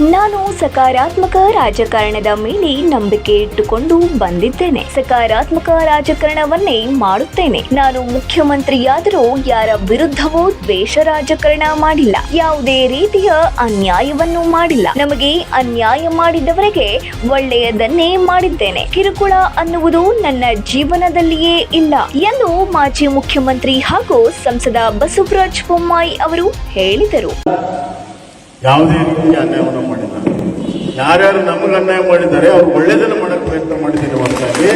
ನಾನು ಸಕಾರಾತ್ಮಕ ರಾಜಕಾರಣದ ಮೇಲೆ ನಂಬಿಕೆ ಇಟ್ಟುಕೊಂಡು ಬಂದಿದ್ದೇನೆ. ಸಕಾರಾತ್ಮಕ ರಾಜಕಾರಣವನ್ನೇ ಮಾಡುತ್ತೇನೆ. ನಾನು ಮುಖ್ಯಮಂತ್ರಿಯಾದರೂ ಯಾರ ವಿರುದ್ಧವೂ ದ್ವೇಷ ರಾಜಕಾರಣ ಮಾಡಿಲ್ಲ. ಯಾವುದೇ ರೀತಿಯ ಅನ್ಯಾಯವನ್ನು ಮಾಡಿಲ್ಲ. ನಮಗೆ ಅನ್ಯಾಯ ಮಾಡಿದವರಿಗೆ ಒಳ್ಳೆಯದನ್ನೇ ಮಾಡಿದ್ದೇನೆ. ಕಿರುಕುಳ ಅನ್ನುವುದು ನನ್ನ ಜೀವನದಲ್ಲಿಯೇ ಇಲ್ಲ ಎಂದು ಮಾಜಿ ಮುಖ್ಯಮಂತ್ರಿ ಹಾಗೂ ಸಂಸದ ಬಸವರಾಜ ಬೊಮ್ಮಾಯಿ ಅವರು ಹೇಳಿದರು. ಯಾವುದೇ ರೀತಿಯ ಅನ್ಯಾಯವನ್ನು ಮಾಡಿಲ್ಲ. ಯಾರ್ಯಾರು ನಮಗೆ ಅನ್ಯಾಯ ಮಾಡಿದ್ದಾರೆ ಅವ್ರು ಒಳ್ಳೇದನ್ನು ಮಾಡಕ್ಕೆ ಪ್ರಯತ್ನ ಮಾಡಿದ್ದೀನಿ ಹೊರತಾಗಿ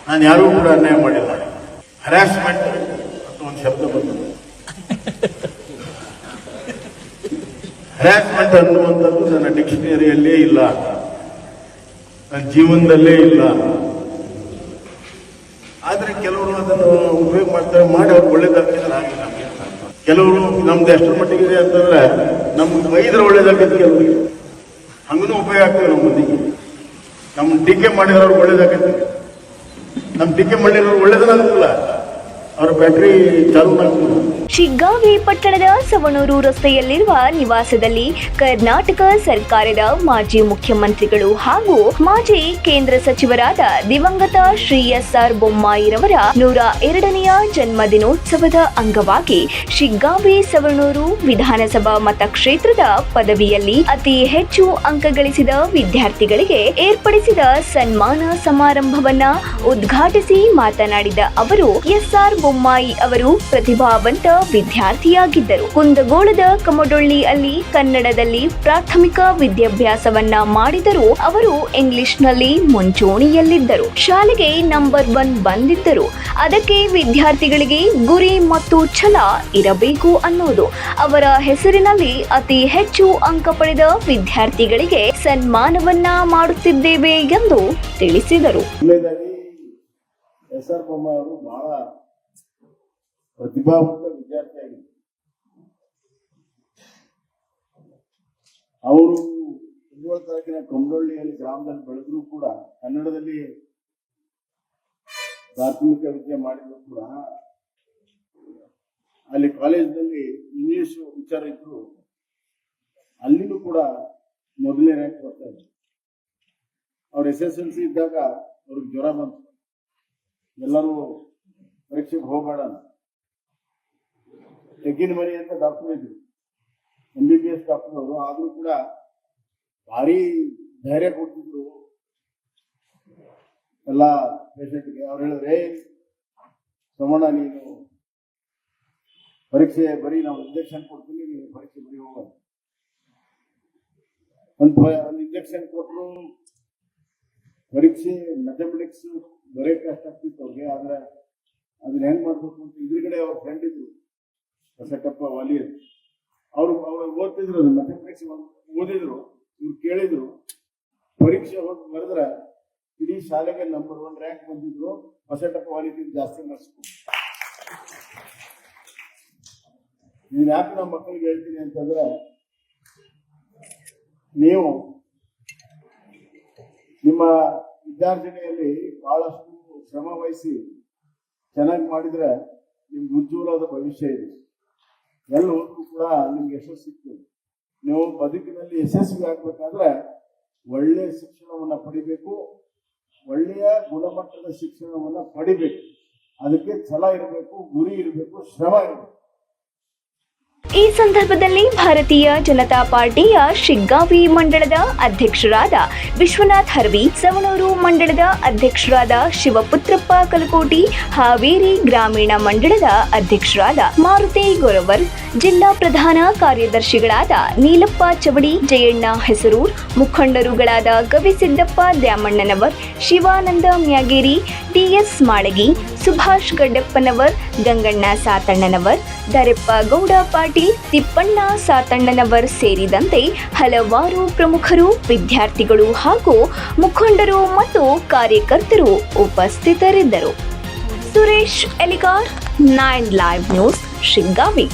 ನಾನು ಯಾರಿಗೂ ಕೂಡ ಅನ್ಯಾಯ ಮಾಡಿಲ್ಲ. ಹರಾಸ್ಮೆಂಟ್ ಅಂತ ಒಂದು ಶಬ್ದ ಬಂದಿದೆ. ಹರಾಸ್ಮೆಂಟ್ ಅನ್ನುವಂಥದ್ದು ನನ್ನ ಡಿಕ್ಷನರಿಯಲ್ಲೇ ಇಲ್ಲ, ನನ್ನ ಜೀವನದಲ್ಲೇ ಇಲ್ಲ. ಆದರೆ ಕೆಲವರು ಅದನ್ನು ಉಪಯೋಗ ಮಾಡ್ತಾರೆ, ಮಾಡಿ ಅವ್ರು ಒಳ್ಳೇದಾಗ್ತಿದ್ರೆ ಆಗಿಲ್ಲ. ಕೆಲವರು ನಮ್ದು ಎಷ್ಟರ ಮಟ್ಟಿಗಿದೆ ಅಂತಂದ್ರೆ ನಮ್ಗೆ ಬೈದ್ರೆ ಒಳ್ಳೇದಾಗ್ತದೆ, ಕೆಲವರಿಗೆ ಹಂಗೂ ಉಪಯೋಗ ಆಗ್ತದೆ. ನಮ್ಮ ಮಂದಿಗೆ ನಮ್ಮ ಟೀಕೆ ಮಾಡಿದವ್ರು ಒಳ್ಳೇದಾಗತ್ತೆ, ನಮ್ಮ ಟೀಕೆ ಮಾಡಿರೋರು ಒಳ್ಳೇದನ್ನಾಗಲ್ಲ, ಅವ್ರ ಬ್ಯಾಟ್ರಿ ಚಾಲು ಆಗ್ತದೆ. ಶಿಗ್ಗಾವಿ ಪಟ್ಟಣದ ಸವಣೂರು ರಸ್ತೆಯಲ್ಲಿರುವ ನಿವಾಸದಲ್ಲಿ ಕರ್ನಾಟಕ ಸರ್ಕಾರದ ಮಾಜಿ ಮುಖ್ಯಮಂತ್ರಿಗಳು ಹಾಗೂ ಮಾಜಿ ಕೇಂದ್ರ ಸಚಿವರಾದ ದಿವಂಗತ ಶ್ರೀ ಎಸ್.ಆರ್. ಬೊಮ್ಮಾಯಿರವರ 102ನೆಯ ಜನ್ಮದಿನೋತ್ಸವದ ಅಂಗವಾಗಿ ಶಿಗ್ಗಾವಿ ಸವಣೂರು ವಿಧಾನಸಭಾ ಮತಕ್ಷೇತ್ರದ ಪದವಿಯಲ್ಲಿ ಅತಿ ಹೆಚ್ಚು ಅಂಕ ಗಳಿಸಿದ ವಿದ್ಯಾರ್ಥಿಗಳಿಗೆ ಏರ್ಪಡಿಸಿದ ಸನ್ಮಾನ ಸಮಾರಂಭವನ್ನ ಉದ್ಘಾಟಿಸಿ ಮಾತನಾಡಿದ ಅವರು, ಎಸ್.ಆರ್. ಬೊಮ್ಮಾಯಿ ಅವರು ಪ್ರತಿಭಾವಂತ ವಿದ್ಯಾರ್ಥಿಯಾಗಿದ್ದರು. ಕುಂದಗೋಳದ ಕಮಡೊಳ್ಳಿಯಲ್ಲಿ ಕನ್ನಡದಲ್ಲಿ ಪ್ರಾಥಮಿಕ ವಿದ್ಯಾಭ್ಯಾಸವನ್ನ ಮಾಡಿದರು. ಅವರು ಇಂಗ್ಲಿಷ್ನಲ್ಲಿ ಮುಂಚೂಣಿಯಲ್ಲಿದ್ದರು. ಶಾಲೆಗೆ ನಂಬರ್ 1 ಬಂದಿದ್ದರು. ಅದಕ್ಕೆ ವಿದ್ಯಾರ್ಥಿಗಳಿಗೆ ಗುರಿ ಮತ್ತು ಛಲ ಇರಬೇಕು ಅನ್ನೋದು. ಅವರ ಹೆಸರಿನಲ್ಲಿ ಅತಿ ಹೆಚ್ಚು ಅಂಕ ಪಡೆದ ವಿದ್ಯಾರ್ಥಿಗಳಿಗೆ ಸನ್ಮಾನವನ್ನ ಮಾಡುತ್ತಿದ್ದೇವೆ ಎಂದು ತಿಳಿಸಿದರು. ಪ್ರತಿಭಾವಂತ ವಿದ್ಯಾರ್ಥಿಯಾಗಿದ್ದರು. ಅವರು ಕುಂದಗೋಳ ತಾಲೂಕಿನ ಕಮಡೊಳ್ಳಿಯಲ್ಲಿ ಗ್ರಾಮದಲ್ಲಿ ಬೆಳೆದ್ರು ಕೂಡ ಕನ್ನಡದಲ್ಲಿ ಪ್ರಾಥಮಿಕ ವಿದ್ಯೆ ಮಾಡಿದ್ರು ಕೂಡ ಅಲ್ಲಿ ಕಾಲೇಜಿನಲ್ಲಿ ಇಂಗ್ಲಿಷ್ ವಿಚಾರ ಇದ್ರು, ಅಲ್ಲಿನೂ ಕೂಡ ಮೊದಲನೇ ರ್ಯಾಂಕ್ ಬರ್ತಾ ಇದ್ರು. ಅವ್ರ SSLC ಇದ್ದಾಗ ಅವ್ರಿಗೆ ಜ್ವರ ಬಂತು. ಎಲ್ಲರೂ ಪರೀಕ್ಷೆಗೆ ಹೋಗಬೇಡ, ತೆಗ್ಗಿನ ಮನೆ ಅಂತ ಡಾಕ್ಟರ್ ಇದ್ರು, MBBS ಡಾಕ್ಟರ್ ಅವರು. ಆದ್ರೂ ಕೂಡ ಭಾರಿ ಧೈರ್ಯ ಕೊಡ್ತಿದ್ರು ಎಲ್ಲ ಪೇಷಂಟ್ಗೆ. ಅವ್ರು ಹೇಳಿದ್ರೆ, ಸೋಮಣ್ಣ ನೀನು ಪರೀಕ್ಷೆ ಬರೀ ನಾವು ಇಂಜೆಕ್ಷನ್ ಕೊಡ್ತೀನಿ, ನೀನು ಪರೀಕ್ಷೆ ಬರೀ ಹೋಗ. ಒಂದು ಇಂಜೆಕ್ಷನ್ ಕೊಟ್ಟರು ಪರೀಕ್ಷೆ ಮ್ಯಾಥಮೆಟಿಕ್ಸ್ ಬರೆಯಕ್ಕೆ ಕಷ್ಟ ಆಗ್ತಿತ್ತು ಅವ್ರಿಗೆ. ಆದ್ರೆ ಅದನ್ನ ಹೆಂಗ್ ಮಾಡ್ಬೇಕು ಅಂತ ಎದುರುಗಡೆ ಅವ್ರ ಫ್ರೆಂಡ್ ಇದ್ರು, ಬಸಟಪ್ಪ ವಾಲಿಯರ್. ಅವ್ರು ಓದ್ತಿದ್ರು, ಅದು ಮ್ಯಾಥಮೆಟಿಕ್ಸ್ ಓದಿದ್ರು. ಇವ್ರು ಕೇಳಿದ್ರು, ಪರೀಕ್ಷೆ ಹೋಗಿ ಬರೆದ್ರೆ ಇಡೀ ಶಾಲೆಗೆ ನಂಬರ್ 1 ರ್ಯಾಂಕ್ ಬಂದಿದ್ರು. ಬಸಟಪ್ಪ ವಾಲಿಯರ್ ಜಾಸ್ತಿ ಮಾಡಿಸ್ಕೊಂಡು. ಇದನ್ನ ಯಾಕೆ ನಮ್ಮ ಮಕ್ಕಳಿಗೆ ಹೇಳ್ತೀನಿ ಅಂತಂದ್ರೆ, ನೀವು ನಿಮ್ಮ ವಿದ್ಯಾರ್ಜನೆಯಲ್ಲಿ ಬಹಳಷ್ಟು ಶ್ರಮ ವಹಿಸಿ ಚೆನ್ನಾಗಿ ಮಾಡಿದ್ರೆ ನಿಮ್ಗೆ ಉಜ್ವಲವಾದ ಭವಿಷ್ಯ ಇದೆ. ಎಲ್ಲ ಹೋದ್ರೂ ಕೂಡ ನಿಮ್ಗೆ ಯಶಸ್ಸು ಸಿಗ್ತದೆ. ನೀವು ಬದುಕಿನಲ್ಲಿ ಯಶಸ್ವಿ ಆಗ್ಬೇಕಾದ್ರೆ ಒಳ್ಳೆಯ ಶಿಕ್ಷಣವನ್ನ ಪಡಿಬೇಕು, ಒಳ್ಳೆಯ ಗುಣಮಟ್ಟದ ಶಿಕ್ಷಣವನ್ನ ಪಡಿಬೇಕು. ಅದಕ್ಕೆ ಛಲ ಇರಬೇಕು, ಗುರಿ ಇರಬೇಕು, ಶ್ರಮ ಇರಬೇಕು. ಈ ಸಂದರ್ಭದಲ್ಲಿ ಭಾರತೀಯ ಜನತಾ ಪಾರ್ಟಿಯ ಶಿಗ್ಗಾವಿ ಮಂಡಳದ ಅಧ್ಯಕ್ಷರಾದ ವಿಶ್ವನಾಥ್ ಹರ್ವಿ, ಸವಣೂರು ಮಂಡಳದ ಅಧ್ಯಕ್ಷರಾದ ಶಿವಪುತ್ರಪ್ಪ ಕಲಕೋಟಿ, ಹಾವೇರಿ ಗ್ರಾಮೀಣ ಮಂಡಳದ ಅಧ್ಯಕ್ಷರಾದ ಮಾರುತಿ ಗೊರವರ್, ಜಿಲ್ಲಾ ಪ್ರಧಾನ ಕಾರ್ಯದರ್ಶಿಗಳಾದ ನೀಲಪ್ಪ ಚವಡಿ, ಜಯಣ್ಣ ಹೆಸರೂರ್, ಮುಖಂಡರುಗಳಾದ ಗವಿಸಿದ್ದಪ್ಪ ದ್ಯಾಮಣ್ಣನವರ್, ಶಿವಾನಂದ ಮ್ಯಾಗೇರಿ, ಟಿಎಸ್ ಮಾಳಗಿ, ಸುಭಾಷ್ ಗಡ್ಡಪ್ಪನವರ್, ಗಂಗಣ್ಣ ಸಾತಣ್ಣನವರ್, ದರೆಪ್ಪ ಗೌಡ ಪಾಟೀಲ್, ತಿಪ್ಪಣ್ಣ ಸಾತಣ್ಣನವರ್ ಸೇರಿದಂತೆ ಹಲವಾರು ಪ್ರಮುಖರು, ವಿದ್ಯಾರ್ಥಿಗಳು ಹಾಗೂ ಮುಖಂಡರು ಮತ್ತು ಕಾರ್ಯಕರ್ತರು ಉಪಸ್ಥಿತರಿದ್ದರು. Suresh Eligar, 9 live news, Shiggavi.